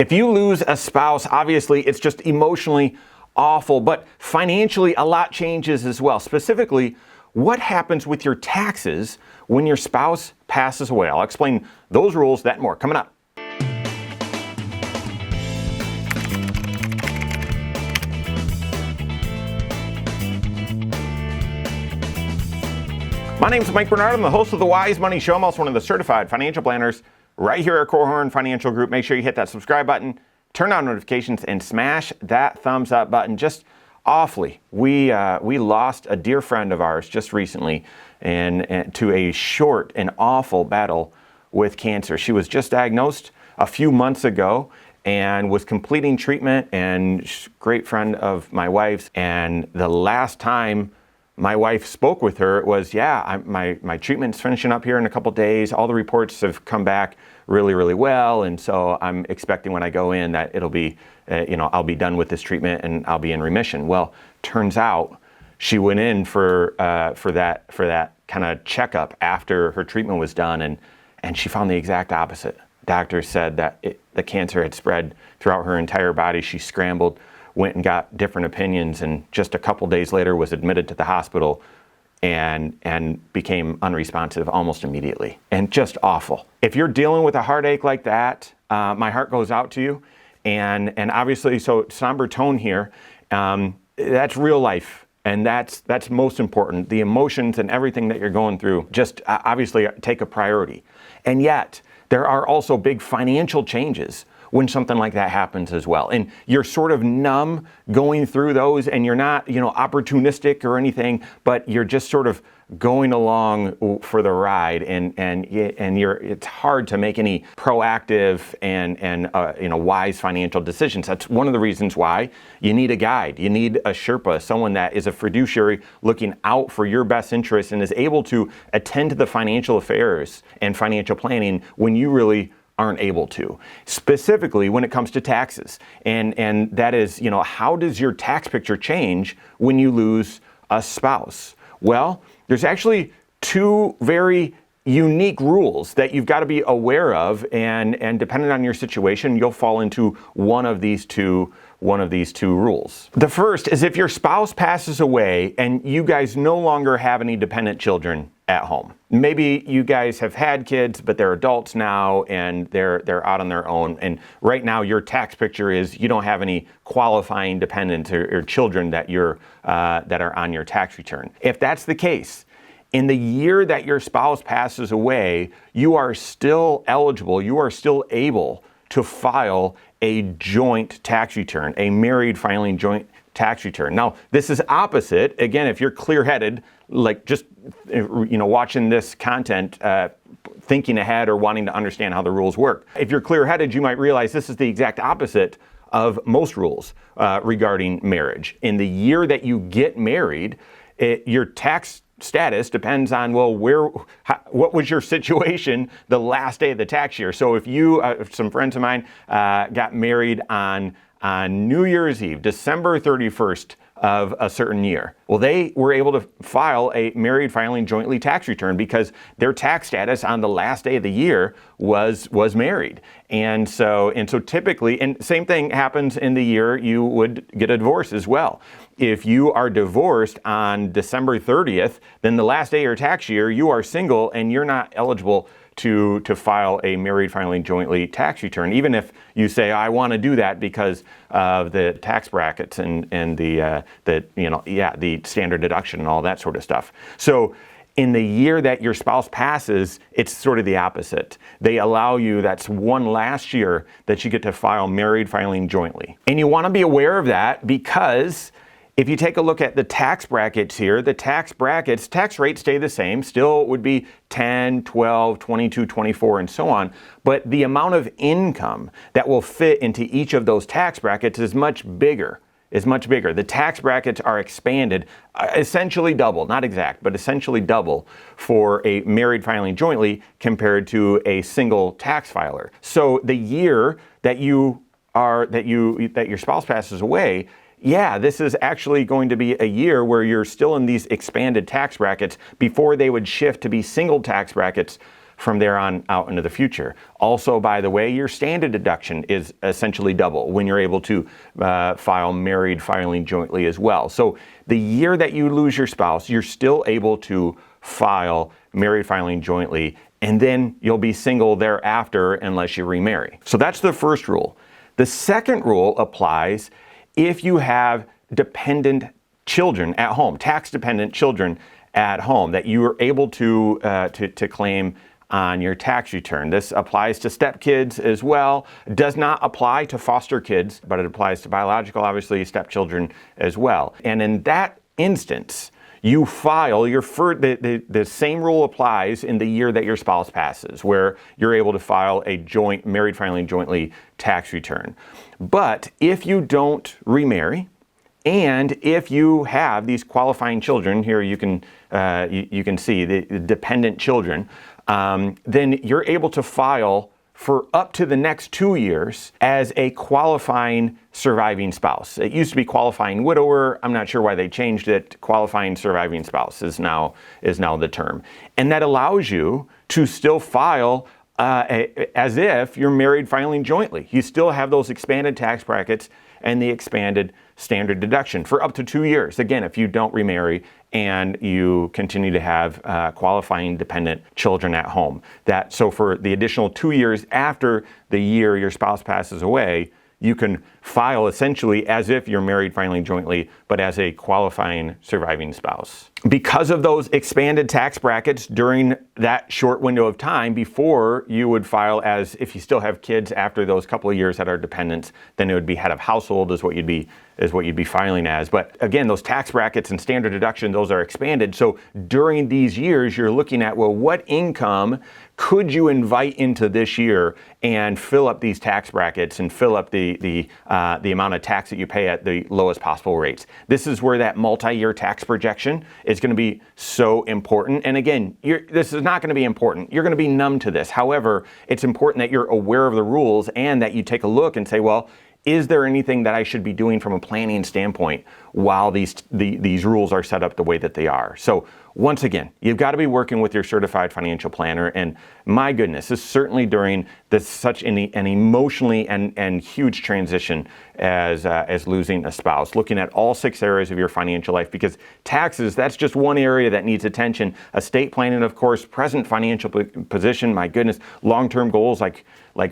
If you lose a spouse, obviously it's just emotionally awful, but financially a lot changes as well. Specifically, what happens with your taxes when your spouse passes away? I'll explain those rules, that and more, coming up. My name is Mike Bernard. I'm the host of the Wise Money Show. I'm also one of the certified financial planners right here at Korhorn Financial Group. Make sure you hit that subscribe button, turn on notifications, and smash that thumbs up button. Just awfully, we lost a dear friend of ours just recently and to a short and awful battle with cancer. She was just diagnosed a few months ago and was completing treatment, and great friend of my wife's. And the last time my wife spoke with her, it was, my treatment's finishing up here in a couple days. All the reports have come back really, really well. And so I'm expecting when I go in that it'll be, I'll be done with this treatment and I'll be in remission. Well, turns out she went in for that kind of checkup after her treatment was done. And she found the exact opposite. Doctors said that the cancer had spread throughout her entire body. She scrambled, went and got different opinions, and just a couple days later was admitted to the hospital and became unresponsive almost immediately. And just awful. If you're dealing with a heartache like that, my heart goes out to you. And obviously, so somber tone here, that's real life. And that's most important. The emotions and everything that you're going through just obviously take a priority. And yet, there are also big financial changes when something like that happens as well. And you're sort of numb going through those, and you're not, opportunistic or anything, but you're just sort of going along for the ride, and it's hard to make any proactive and wise financial decisions. That's one of the reasons why you need a guide. You need a Sherpa, someone that is a fiduciary looking out for your best interests and is able to attend to the financial affairs and financial planning when you really aren't able to, specifically when it comes to taxes. And that is, how does your tax picture change when you lose a spouse? Well, there's actually two very unique rules that you've got to be aware of, and depending on your situation, you'll fall into one of these two rules. The first is if your spouse passes away and you guys no longer have any dependent children at home. Maybe you guys have had kids, but they're adults now and they're out on their own. And right now your tax picture is you don't have any qualifying dependents or children that are on your tax return. If that's the case, in the year that your spouse passes away, you are still eligible, you are still able to file a joint tax return, a married filing joint tax return. Now, this is opposite. Again, if you're clear-headed, like just watching this content, thinking ahead or wanting to understand how the rules work. If you're clear-headed, you might realize this is the exact opposite of most rules regarding marriage. In the year that you get married, your tax status depends on, what was your situation the last day of the tax year? So if some friends of mine got married on New Year's Eve, December 31st of a certain year, well, they were able to file a married filing jointly tax return because their tax status on the last day of the year was married. And so typically, and same thing happens in the year you would get a divorce as well. If you are divorced on December 30th, then the last day of your tax year, you are single and you're not eligible to file a married filing jointly tax return, even if you say, I want to do that because of the tax brackets and the standard deduction and all that sort of stuff. So in the year that your spouse passes, it's sort of the opposite. They allow you, that's one last year that you get to file married filing jointly. And you want to be aware of that because if you take a look at the tax brackets here, the tax rates stay the same, still would be 10, 12, 22, 24, and so on. But the amount of income that will fit into each of those tax brackets is much bigger. The tax brackets are expanded, essentially double, not exact, but essentially double for a married filing jointly compared to a single tax filer. So the year that your spouse passes away, this is actually going to be a year where you're still in these expanded tax brackets before they would shift to be single tax brackets from there on out into the future. Also, by the way, your standard deduction is essentially double when you're able to file married filing jointly as well. So the year that you lose your spouse, you're still able to file married filing jointly, and then you'll be single thereafter unless you remarry. So that's the first rule. The second rule applies if you have dependent children at home, tax-dependent children at home that you are able to claim on your tax return. This applies to stepkids as well. It does not apply to foster kids, but it applies to biological, obviously, stepchildren as well. And in that instance, you file the same rule applies in the year that your spouse passes, where you're able to file a joint married filing jointly tax return. But if you don't remarry, and if you have these qualifying children, here you can see the dependent children, then you're able to file for up to the next 2 years as a qualifying surviving spouse. It used to be qualifying widower. I'm not sure why they changed it. Qualifying surviving spouse is now the term. And that allows you to still file as if you're married filing jointly. You still have those expanded tax brackets and the expanded standard deduction for up to 2 years. Again, if you don't remarry and you continue to have qualifying dependent children at home. So for the additional 2 years after the year your spouse passes away, you can file essentially as if you're married filing jointly, but as a qualifying surviving spouse. Because of those expanded tax brackets during that short window of time before you would file as if you still have kids after those couple of years that are dependents, then it would be head of household is what you'd be filing as. But again, those tax brackets and standard deduction, those are expanded. So during these years, you're looking at, well, what income could you invite into this year and fill up these tax brackets and fill up the amount of tax that you pay at the lowest possible rates? This is where that multi-year tax projection is going to be so important. And again, this is not going to be important. You're going to be numb to this. However, it's important that you're aware of the rules and that you take a look and say, well, is there anything that I should be doing from a planning standpoint while these rules are set up the way that they are? So once again, you've got to be working with your certified financial planner. And my goodness, this is certainly during such an emotionally and huge transition as losing a spouse, looking at all 6 areas of your financial life, because taxes, that's just one area that needs attention. Estate planning, of course, present financial position, my goodness, long-term goals like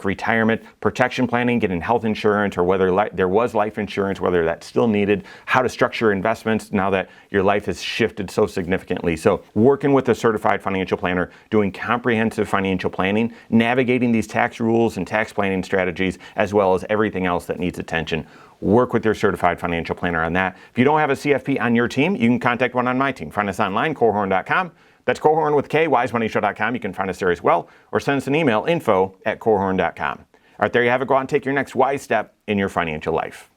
retirement, protection planning, getting health insurance, or whether there was life insurance, whether that's still needed, how to structure investments now that your life has shifted so significantly. So working with a certified financial planner, doing comprehensive financial planning, navigating these tax rules and tax planning strategies, as well as everything else that needs attention. Work with your certified financial planner on that. If you don't have a CFP on your team, you can contact one on my team. Find us online, Korhorn.com. That's Korhorn with K, wisemoneyshow.com. You can find us there as well, or send us an email, info@korhorn.com. All right, there you have it. Go out and take your next wise step in your financial life.